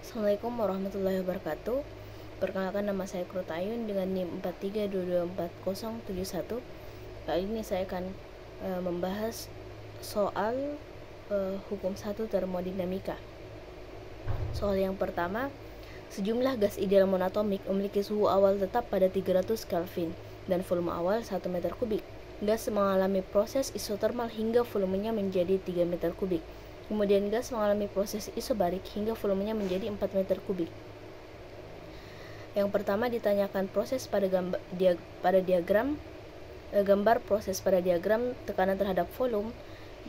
Assalamualaikum warahmatullahi wabarakatuh. Perkenalkan, nama saya Krutayun dengan NIM 43224071. Kali ini saya akan membahas soal hukum 1 termodinamika. Soal yang pertama, sejumlah gas ideal monoatomik memiliki suhu awal tetap pada 300 Kelvin dan volume awal 1 meter kubik. Gas mengalami proses isotermal hingga volumenya menjadi 3 meter kubik. Kemudian gas mengalami proses isobarik hingga volumenya menjadi 4 meter kubik. Yang pertama ditanyakan proses pada gambar proses pada diagram tekanan terhadap volume.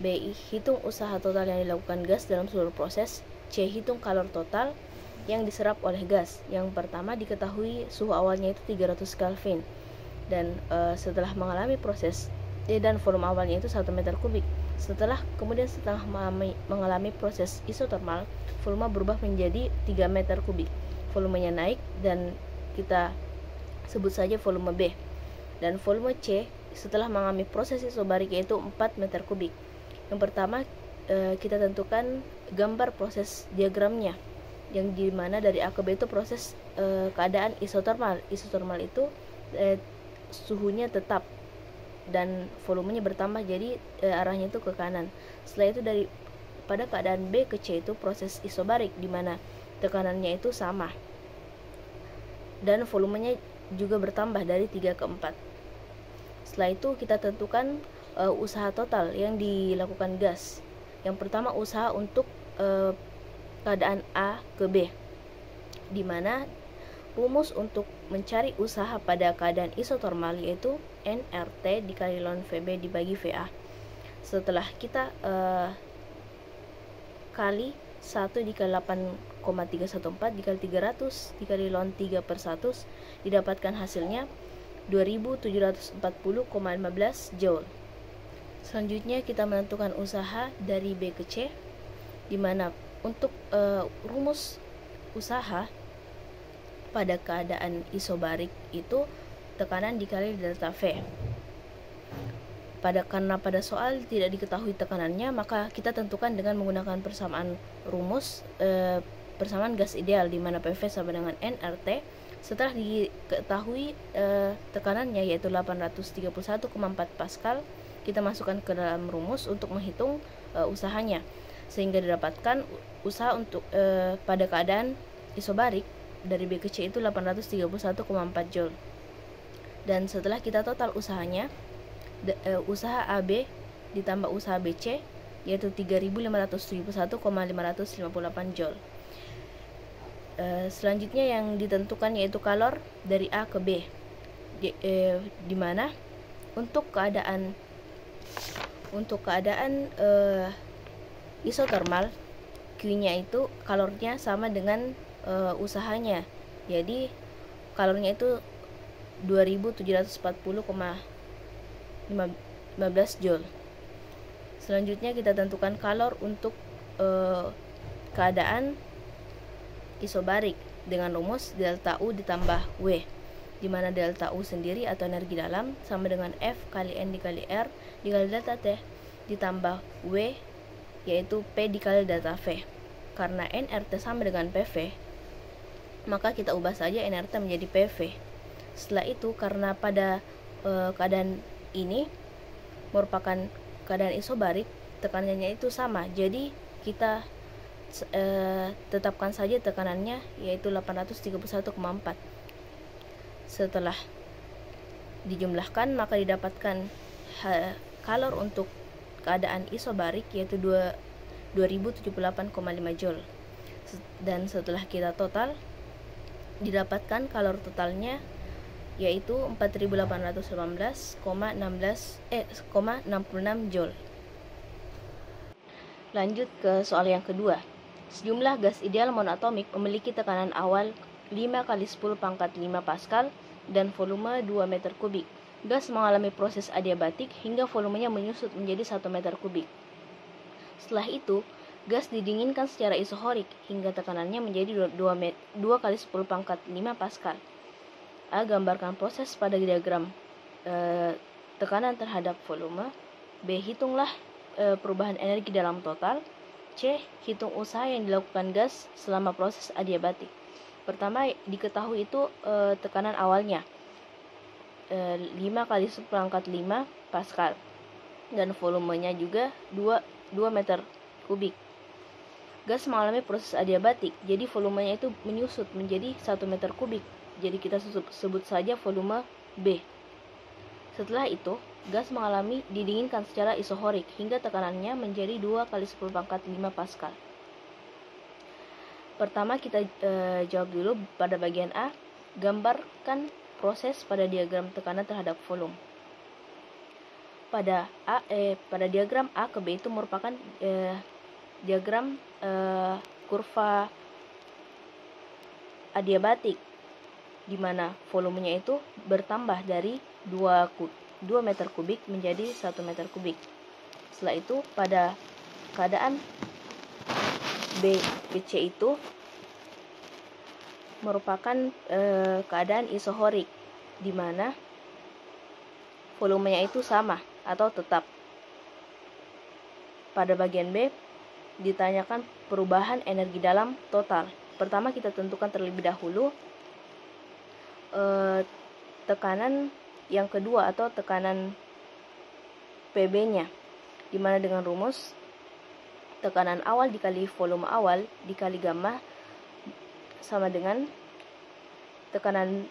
B. Hitung usaha total yang dilakukan gas dalam seluruh proses. C. Hitung kalor total yang diserap oleh gas. Yang pertama diketahui suhu awalnya itu 300 Kelvin dan setelah mengalami proses dan volume awalnya itu 1 meter kubik. Setelah mengalami proses isotermal, volume berubah menjadi 3 meter kubik. Volumenya naik dan kita sebut saja volume B. Dan volume C setelah mengalami proses isobarik yaitu 4 meter kubik. Yang pertama kita tentukan gambar proses diagramnya, yang dimana dari A ke B itu proses keadaan isotermal. Isotermal itu suhunya tetap dan volumenya bertambah, jadi arahnya itu ke kanan. Setelah itu pada keadaan B ke C itu proses isobarik, di mana tekanannya itu sama dan volumenya juga bertambah dari 3 ke 4. Setelah itu kita tentukan usaha total yang dilakukan gas. Yang pertama usaha untuk keadaan A ke B, di mana rumus untuk mencari usaha pada keadaan isotermal yaitu nRT dikali ln VB dibagi VA. Setelah kita kali 1 dikali 8,314 dikali 300 dikali ln 3/100, didapatkan hasilnya 2740,15 Joule. Selanjutnya kita menentukan usaha dari B ke C, di mana untuk rumus usaha pada keadaan isobarik itu tekanan dikali delta V. Karena pada soal tidak diketahui tekanannya, maka kita tentukan dengan menggunakan persamaan rumus persamaan gas ideal, di mana PV sama dengan nRT. Setelah diketahui tekanannya yaitu 831,4 Pascal, kita masukkan ke dalam rumus untuk menghitung usahanya, sehingga didapatkan usaha untuk pada keadaan isobarik dari B ke C itu 831,4 Joule. Dan setelah kita total usahanya, usaha AB ditambah usaha BC yaitu 3571,558 Joule. Selanjutnya yang ditentukan yaitu kalor dari A ke B, di mana untuk keadaan isotermal, Q-nya itu kalornya sama dengan usahanya, jadi kalornya itu 2740,15 Joule. Selanjutnya kita tentukan kalor untuk keadaan isobarik dengan rumus delta U ditambah W, di mana delta U sendiri atau energi dalam sama dengan F kali N dikali R dikali delta T ditambah W yaitu P dikali delta V. Karena nRT sama dengan PV, maka kita ubah saja nRT menjadi PV. Setelah itu, karena pada keadaan ini merupakan keadaan isobarik, tekanannya itu sama, jadi kita tetapkan saja tekanannya yaitu 831,4. Setelah dijumlahkan, maka didapatkan kalor untuk keadaan isobarik yaitu 2078,5 Joule. Dan setelah kita total, didapatkan kalor totalnya yaitu 4818,66 Joule. Lanjut ke soal yang kedua. Sejumlah gas ideal monoatomik memiliki tekanan awal 5 kali 10 pangkat 5 Pascal dan volume 2 meter kubik. Gas mengalami proses adiabatik hingga volumenya menyusut menjadi 1 meter kubik. Setelah itu, gas didinginkan secara isohorik hingga tekanannya menjadi 2 kali 10 pangkat 5 Pascal. A. Gambarkan proses pada diagram tekanan terhadap volume. B. Hitunglah perubahan energi dalam total. C. Hitung usaha yang dilakukan gas selama proses adiabatik. Pertama, diketahui itu tekanan awalnya 5 kali 10 pangkat 5 Pascal, dan volumenya juga 2 meter kubik. Gas mengalami proses adiabatik, jadi volumenya itu menyusut menjadi 1 meter kubik. Jadi kita sebut saja volume B. Setelah itu, gas mengalami didinginkan secara isohorik hingga tekanannya menjadi 2 kali 10 pangkat 5 Pascal. Pertama kita jawab dulu pada bagian A. Gambarkan proses pada diagram tekanan terhadap volume. Pada diagram A ke B itu merupakan diagram kurva adiabatik, di mana volumenya itu bertambah dari 2 meter kubik menjadi 1 meter kubik. Setelah itu pada keadaan B ke C itu merupakan keadaan isohorik, di mana volumenya itu sama atau tetap. Pada bagian B ditanyakan perubahan energi dalam total. Pertama kita tentukan terlebih dahulu tekanan yang kedua atau tekanan PB-nya, dimana dengan rumus tekanan awal dikali volume awal dikali gamma sama dengan tekanan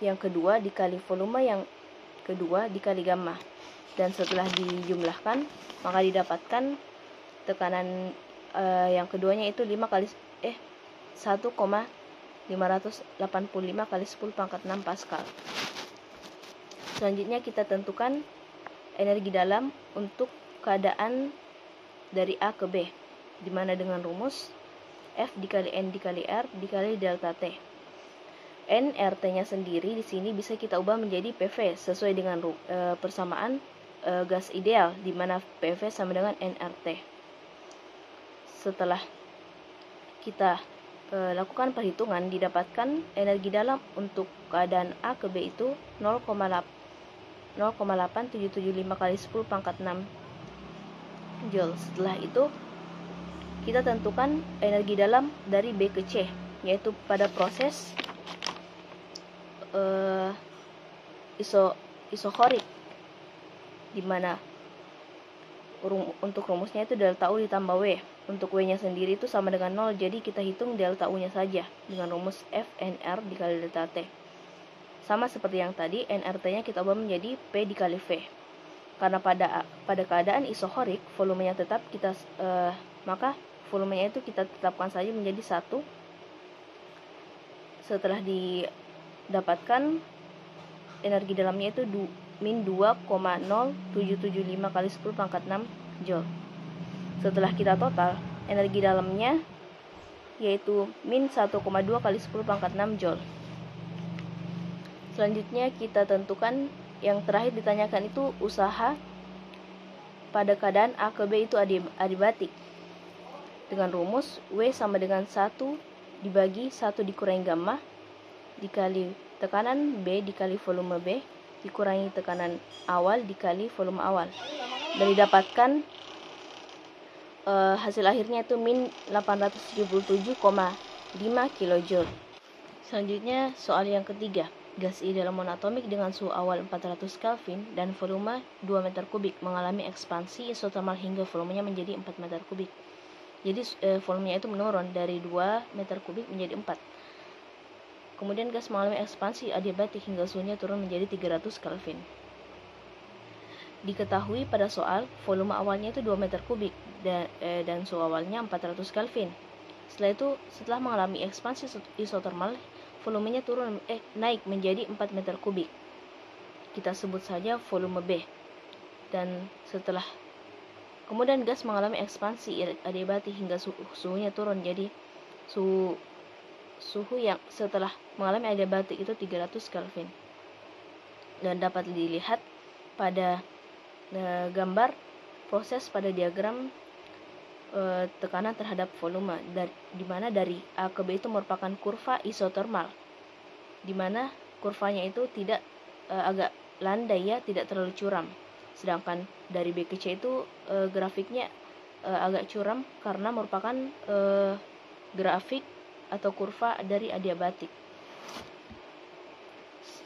yang kedua dikali volume yang kedua dikali gamma, dan setelah dijumlahkan maka didapatkan tekanan yang keduanya itu 1,585 kali 10 pangkat 6 Pascal. Selanjutnya kita tentukan energi dalam untuk keadaan dari A ke B, dimana dengan rumus F dikali N dikali R dikali delta T. N RT-nya sendiri di sini bisa kita ubah menjadi PV sesuai dengan persamaan gas ideal, di mana PV sama dengan nRT. Setelah kita lakukan perhitungan, didapatkan energi dalam untuk keadaan A ke B itu 0,8775 kali 10 pangkat 6 Joule. Setelah itu kita tentukan energi dalam dari B ke C, yaitu pada proses isohorik, di mana untuk rumusnya itu delta U ditambah W. Untuk W nya sendiri itu sama dengan 0, jadi kita hitung delta U nya saja dengan rumus FNR dikali delta T. Sama seperti yang tadi, nRT nya kita ubah menjadi P dikali V. Karena pada keadaan isohorik volumenya tetap, maka volumenya itu kita tetapkan saja menjadi 1. Setelah didapatkan energi dalamnya itu min 2,0775 kali 10 pangkat 6 Joule. Setelah kita total, energi dalamnya yaitu min 1,2 kali 10 pangkat 6 Joule. Selanjutnya kita tentukan yang terakhir ditanyakan itu usaha pada keadaan A ke B itu adiabatik. Dengan rumus W sama dengan 1 dibagi 1 dikurangi gamma dikali tekanan B dikali volume B dikurangi tekanan awal dikali volume awal, dan didapatkan hasil akhirnya itu min 877,5 kJ. Selanjutnya soal yang ketiga, gas ideal monoatomik dengan suhu awal 400 Kelvin dan volume 2 meter kubik mengalami ekspansi isotermal hingga volumenya menjadi 4 meter kubik. Jadi volumenya itu menurun dari 2 meter kubik menjadi 4. Kemudian gas mengalami ekspansi adiabatik hingga suhunya turun menjadi 300 Kelvin. Diketahui pada soal volume awalnya itu 2 meter kubik dan suhu awalnya 400 Kelvin. Setelah mengalami ekspansi isotermal, volumenya naik menjadi 4 meter kubik. Kita sebut saja volume B. Dan kemudian gas mengalami ekspansi adiabatik hingga suhunya turun, jadi suhu yang setelah mengalami adiabatik itu 300 Kelvin. Dan dapat dilihat pada gambar proses pada diagram tekanan terhadap volume, di mana dari A ke B itu merupakan kurva isotermal, di mana kurvanya itu tidak agak landai ya, tidak terlalu curam. Sedangkan dari B ke C itu grafiknya agak curam karena merupakan grafik atau kurva dari adiabatik.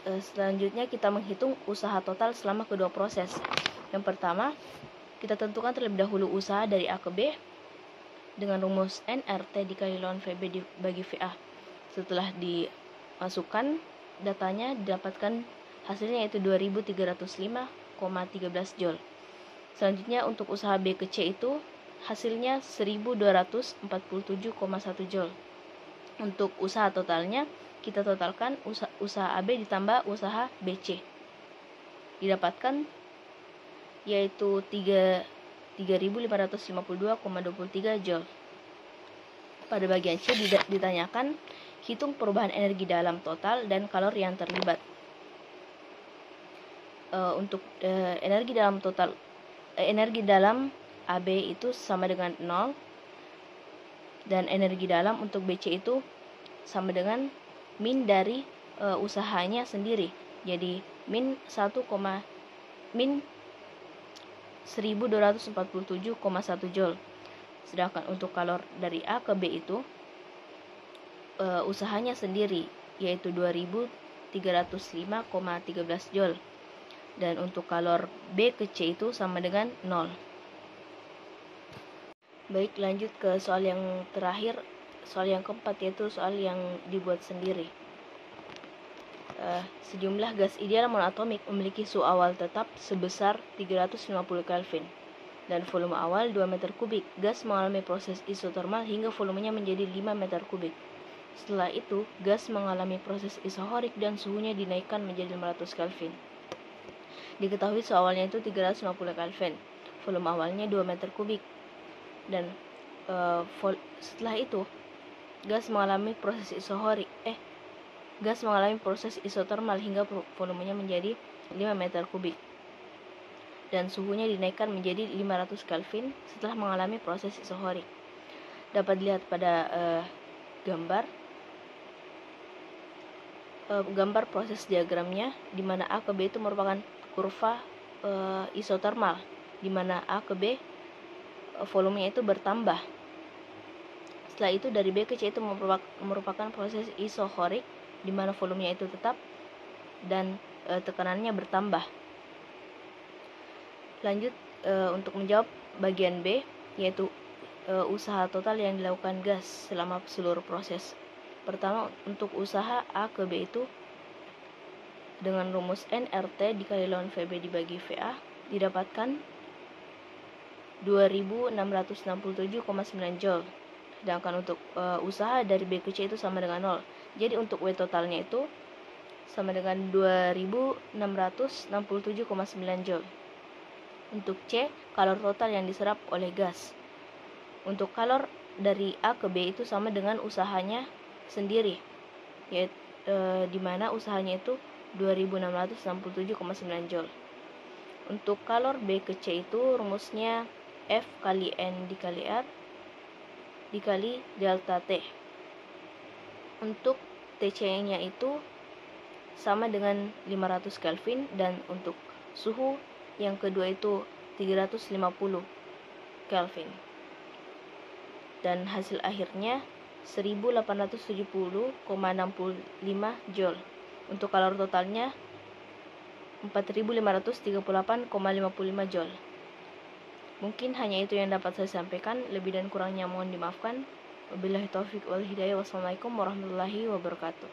Selanjutnya kita menghitung usaha total selama kedua proses. Yang pertama, kita tentukan terlebih dahulu usaha dari A ke B dengan rumus NRT dikali lawan VB dibagi VA. Setelah dimasukkan datanya, didapatkan hasilnya yaitu 2305,13 Joule. Selanjutnya untuk usaha B ke C itu hasilnya 1247,1 Joule. Untuk usaha totalnya kita totalkan usaha AB ditambah usaha BC. Didapatkan yaitu 3552,23 Joule. Pada bagian C ditanyakan hitung perubahan energi dalam total dan kalori yang terlibat. Untuk energi dalam AB itu sama dengan 0 dan energi dalam untuk BC itu sama dengan min dari usahanya sendiri. Jadi min 1247,1 Joule. Sedangkan untuk kalor dari A ke B itu usahanya sendiri yaitu 2305,13 Joule. Dan untuk kalor B ke C itu sama dengan 0. Baik, lanjut ke soal yang terakhir, soal yang keempat, yaitu soal yang dibuat sendiri. Sejumlah gas ideal monoatomik memiliki suhu awal tetap sebesar 350 Kelvin dan volume awal 2 meter kubik. Gas mengalami proses isotermal hingga volumenya menjadi 5 meter kubik. Setelah itu, gas mengalami proses isohorik dan suhunya dinaikkan menjadi 500 Kelvin. Diketahui suhu awalnya itu 350 Kelvin, volume awalnya 2 meter kubik. Dan setelah itu, gas mengalami proses isotermal hingga volumenya menjadi 5 meter kubik dan suhunya dinaikkan menjadi 500 Kelvin setelah mengalami proses isohorik. Dapat dilihat pada gambar proses diagramnya, di mana A ke B itu merupakan kurva isotermal, di mana A ke B volumenya itu bertambah. Setelah itu dari B ke C itu merupakan proses isohorik, di mana volumenya itu tetap dan tekanannya bertambah. Lanjut untuk menjawab bagian B, yaitu usaha total yang dilakukan gas selama seluruh proses. Pertama, untuk usaha A ke B itu dengan rumus NRT dikali lawan VB dibagi VA didapatkan 2667,9 Joule. Sedangkan untuk usaha dari B ke C itu sama dengan 0. Jadi untuk W totalnya itu sama dengan 2667,9 Joule. Untuk C, kalor total yang diserap oleh gas. Untuk kalor dari A ke B itu sama dengan usahanya sendiri, yaitu di mana usahanya itu 2667,9 Joule. Untuk kalor B ke C itu rumusnya F kali N dikali R dikali delta T. Untuk TC-nya itu sama dengan 500 Kelvin dan untuk suhu yang kedua itu 350 Kelvin. Dan hasil akhirnya 1870,65 Joule. Untuk kalor totalnya 4538,55 Joule. Mungkin hanya itu yang dapat saya sampaikan. Lebih dan kurangnya mohon dimaafkan. Wabillahi taufiq wal hidayah. Wassalamualaikum warahmatullahi wabarakatuh.